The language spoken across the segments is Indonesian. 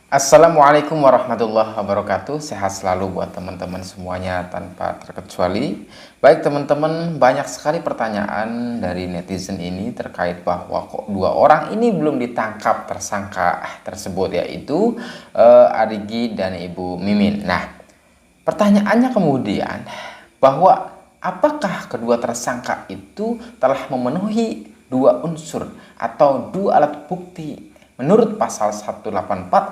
Assalamualaikum warahmatullahi wabarakatuh. Sehat selalu buat teman-teman semuanya tanpa terkecuali. Baik teman-teman, banyak sekali pertanyaan dari netizen ini terkait bahwa kok dua orang ini belum ditangkap tersangka tersebut, yaitu Arigi dan Ibu Mimin. Nah, pertanyaannya kemudian bahwa apakah kedua tersangka itu telah memenuhi dua unsur atau dua alat bukti menurut pasal 184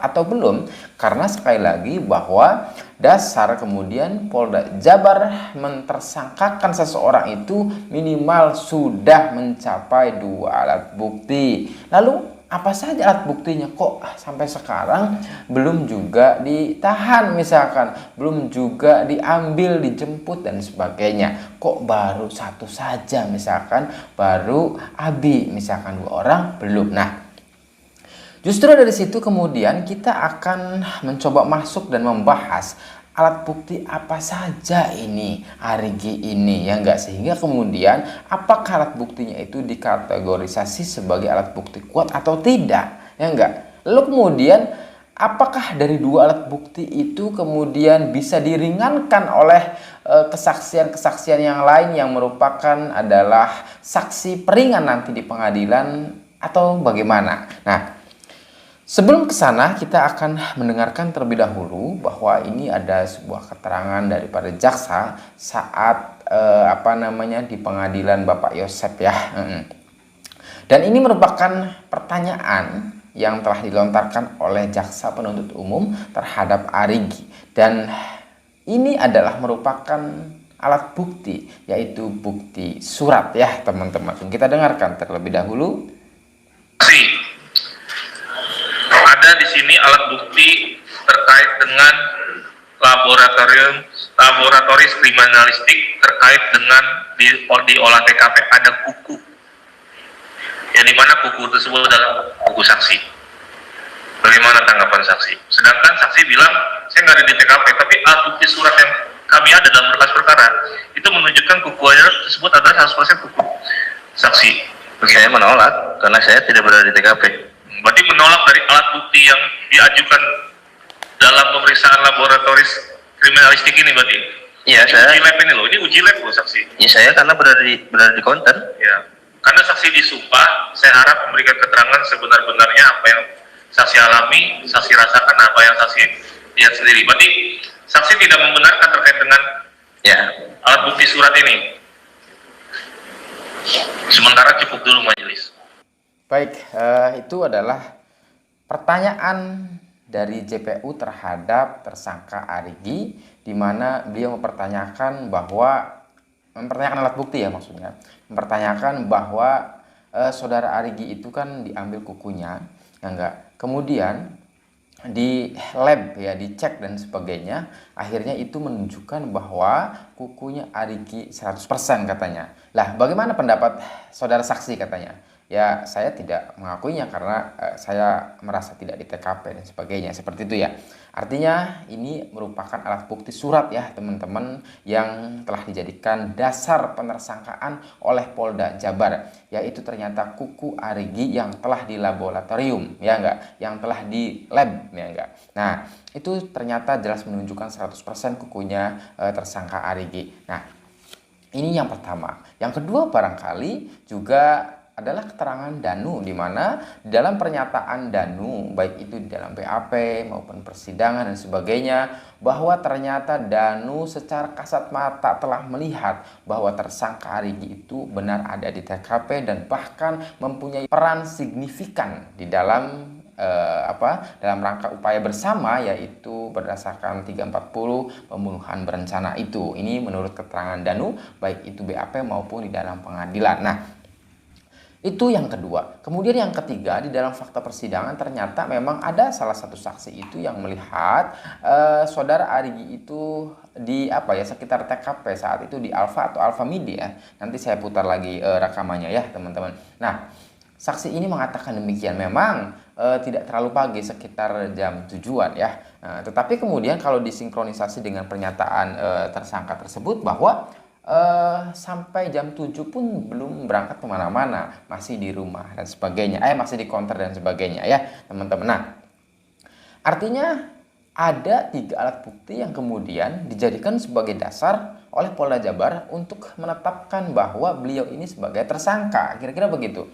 atau belum? Karena sekali lagi bahwa dasar kemudian Polda Jabar mentersangkakan seseorang itu minimal sudah mencapai dua alat bukti. Lalu apa saja alat buktinya, kok sampai sekarang belum juga ditahan, misalkan belum juga diambil, dijemput dan sebagainya, kok baru satu saja, misalkan baru Abi, misalkan dua orang belum. Nah, justru dari situ kemudian kita akan mencoba masuk dan membahas alat bukti apa saja ini Arigi ini, ya enggak, sehingga kemudian apakah alat buktinya itu dikategorisasi sebagai alat bukti kuat atau tidak, ya enggak. Lalu kemudian apakah dari dua alat bukti itu kemudian bisa diringankan oleh kesaksian-kesaksian yang lain yang merupakan adalah saksi peringan nanti di pengadilan atau bagaimana. Nah, sebelum ke sana, kita akan mendengarkan terlebih dahulu bahwa ini ada sebuah keterangan daripada jaksa saat di pengadilan Bapak Yosep, ya. Dan ini merupakan pertanyaan yang telah dilontarkan oleh jaksa penuntut umum terhadap Arigi, dan ini adalah merupakan alat bukti, yaitu bukti surat, ya teman-teman. Kita dengarkan terlebih dahulu. Ada di sini alat bukti terkait dengan laboratoris kriminalistik terkait dengan di olah TKP ada kuku, yang dimana kuku tersebut adalah kuku saksi. Bagaimana tanggapan saksi? Sedangkan saksi bilang saya nggak ada di TKP, tapi alat bukti surat yang kami ada dalam berkas perkara itu menunjukkan kuku tersebut adalah 100% kuku saksi. Saya menolak karena saya tidak berada di TKP. Berarti menolak dari alat bukti yang diajukan dalam pemeriksaan laboratoris kriminalistik ini berarti? Iya, saya. Uji lab ini loh, ini uji lab loh saksi. Iya, saya karena berada di konten. Ya, karena saksi disumpah, saya harap memberikan keterangan sebenar-benarnya apa yang saksi alami, saksi rasakan, apa yang saksi lihat sendiri. Berarti saksi tidak membenarkan terkait dengan ya alat bukti surat ini. Sementara cukup dulu majelis. Baik, itu adalah pertanyaan dari JPU terhadap tersangka Arigi, di mana beliau mempertanyakan alat bukti, ya maksudnya, mempertanyakan bahwa saudara Arigi itu kan diambil kukunya, ya enggak, kemudian di lab, ya dicek dan sebagainya, akhirnya itu menunjukkan bahwa kukunya Arigi 100% katanya. Lah, bagaimana pendapat saudara saksi katanya? Ya, saya tidak mengakuinya karena saya merasa tidak di TKP dan sebagainya, seperti itu, ya. Artinya ini merupakan alat bukti surat, ya teman-teman, yang telah dijadikan dasar penersangkaan oleh Polda Jabar, yaitu ternyata kuku Arigi yang telah di laboratorium, ya enggak, yang telah di lab, ya enggak. Nah, itu ternyata jelas menunjukkan 100% kukunya tersangka Arigi. Nah, ini yang pertama. Yang kedua barangkali juga adalah keterangan Danu, di mana dalam pernyataan Danu, baik itu di dalam BAP maupun persidangan dan sebagainya, bahwa ternyata Danu secara kasat mata telah melihat bahwa tersangka Arigi itu benar ada di TKP dan bahkan mempunyai peran signifikan di dalam dalam rangka upaya bersama, yaitu berdasarkan 340 pembunuhan berencana itu. Ini menurut keterangan Danu, baik itu BAP maupun di dalam pengadilan. Nah, itu yang kedua. Kemudian yang ketiga, di dalam fakta persidangan ternyata memang ada salah satu saksi itu yang melihat saudara Arigi itu di sekitar TKP saat itu di Alfa atau Alfa Media. Nanti saya putar lagi rekamannya, ya teman-teman. Nah, saksi ini mengatakan demikian, memang tidak terlalu pagi, sekitar jam 7-an, ya. Tetapi kemudian kalau disinkronisasi dengan pernyataan tersangka tersebut bahwa sampai jam 7 pun belum berangkat kemana-mana, masih di rumah dan sebagainya, masih di counter dan sebagainya, ya teman-teman. Nah, Artinya ada 3 alat bukti yang kemudian dijadikan sebagai dasar oleh Polda Jabar untuk menetapkan bahwa beliau ini sebagai tersangka, kira-kira begitu.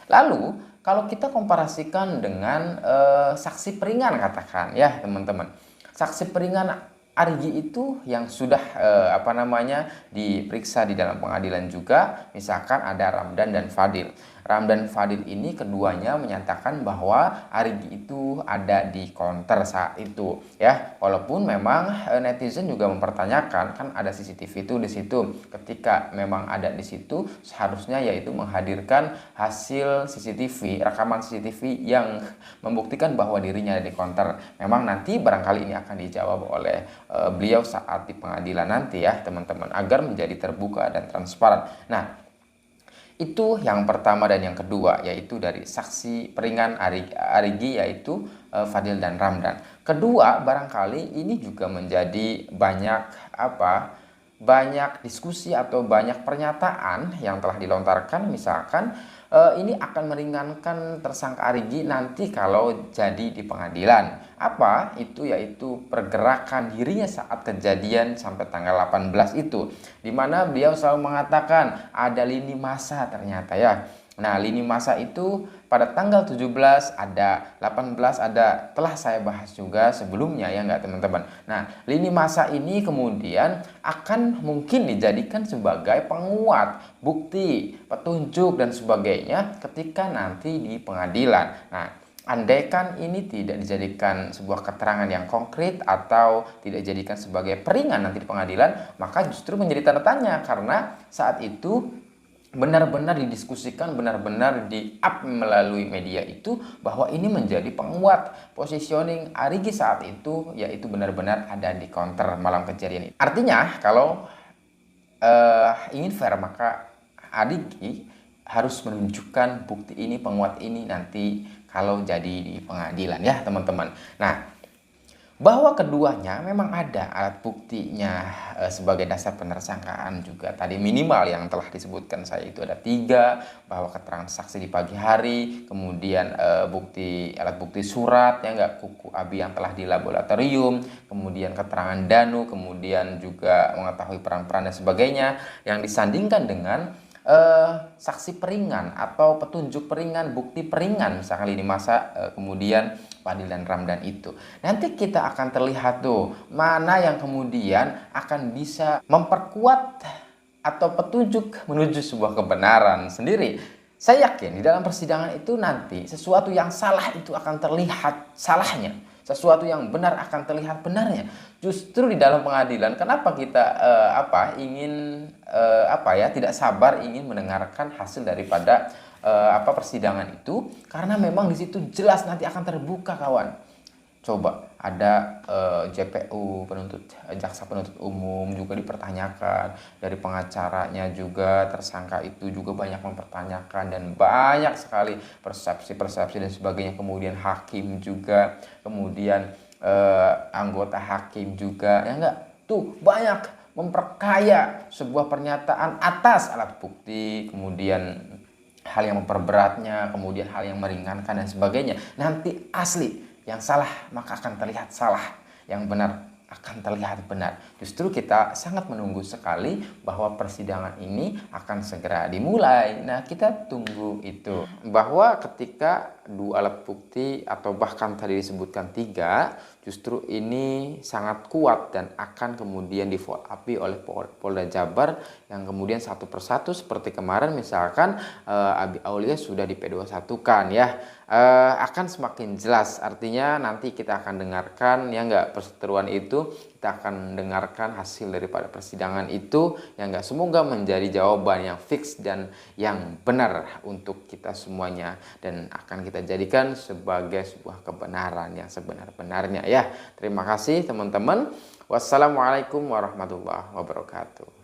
Lalu kalau kita komparasikan dengan saksi peringan, katakan ya teman-teman, saksi peringan Arigi itu yang sudah diperiksa di dalam pengadilan juga, misalkan ada Ramdan dan Fadil. Ramdan Fadil ini keduanya menyatakan bahwa Arigi itu ada di konter saat itu ya. Walaupun memang netizen juga mempertanyakan, kan ada CCTV itu di situ. Ketika memang ada di situ, seharusnya yaitu menghadirkan hasil CCTV, rekaman CCTV yang membuktikan bahwa dirinya ada di konter. Memang nanti barangkali ini akan dijawab oleh beliau saat di pengadilan nanti ya teman-teman, agar menjadi terbuka dan transparan. Nah, itu yang pertama. Dan yang kedua yaitu dari saksi peringan Arigi yaitu Fadil dan Ramdan. Kedua, barangkali ini juga menjadi banyak diskusi atau banyak pernyataan yang telah dilontarkan, misalkan ini akan meringankan tersangka Arigi nanti kalau jadi di pengadilan. Apa itu? Yaitu pergerakan dirinya saat kejadian sampai tanggal 18 itu, dimana beliau selalu mengatakan ada lini masa ternyata ya. Nah, lini masa itu pada tanggal 17 ada, 18 ada, telah saya bahas juga sebelumnya ya enggak teman-teman. Nah, lini masa ini kemudian akan mungkin dijadikan sebagai penguat, bukti, petunjuk dan sebagainya ketika nanti di pengadilan. Nah, andaikan ini tidak dijadikan sebuah keterangan yang konkret atau tidak dijadikan sebagai peringan nanti di pengadilan, maka justru menjadi tanda tanya, karena saat itu benar-benar didiskusikan, benar-benar di-up melalui media itu bahwa ini menjadi penguat positioning Arigi saat itu, yaitu benar-benar ada di counter malam kejadian itu. Artinya kalau ingin fair, maka Arigi harus menunjukkan bukti ini, penguat ini nanti kalau jadi di pengadilan ya teman-teman. Nah, bahwa keduanya memang ada alat buktinya sebagai dasar penersangkaan juga tadi minimal yang telah disebutkan saya itu ada 3, bahwa keterangan saksi di pagi hari, kemudian alat bukti surat ya enggak, kuku ABI yang telah di laboratorium, kemudian keterangan Danu, kemudian juga mengetahui peran-peran dan sebagainya, yang disandingkan dengan saksi peringan atau petunjuk peringan, bukti peringan, misalkan lini masa, kemudian Fadil dan Ramdan itu. Nanti kita akan terlihat tuh mana yang kemudian akan bisa memperkuat atau petunjuk menuju sebuah kebenaran sendiri. Saya yakin di dalam persidangan itu nanti sesuatu yang salah itu akan terlihat salahnya, sesuatu yang benar akan terlihat benarnya. Justru di dalam pengadilan, kenapa kita tidak sabar ingin mendengarkan hasil daripada persidangan itu, karena memang di situ jelas nanti akan terbuka kawan. Coba ada JPU, jaksa penuntut umum juga dipertanyakan, dari pengacaranya juga tersangka itu juga banyak mempertanyakan, dan banyak sekali persepsi dan sebagainya. Kemudian hakim juga, kemudian anggota hakim juga ya enggak, tuh banyak memperkaya sebuah pernyataan atas alat bukti, kemudian hal yang memperberatnya, kemudian hal yang meringankan dan sebagainya. Nanti asli, yang salah maka akan terlihat salah, yang benar akan terlihat benar. Justru kita sangat menunggu sekali bahwa persidangan ini akan segera dimulai. Nah, kita tunggu itu. Bahwa ketika 2 alat bukti atau bahkan tadi disebutkan 3, justru ini sangat kuat dan akan kemudian di follow up oleh Polda Jabar, yang kemudian satu persatu seperti kemarin misalkan Abi Aulia sudah di P21-kan ya, akan semakin jelas. Artinya nanti kita akan dengarkan ya enggak perseteruan itu, kita akan mendengarkan hasil daripada persidangan itu yang enggak, semoga menjadi jawaban yang fix dan yang benar untuk kita semuanya, dan akan kita jadikan sebagai sebuah kebenaran yang sebenar-benarnya ya. Terima kasih teman-teman. Wassalamualaikum warahmatullahi wabarakatuh.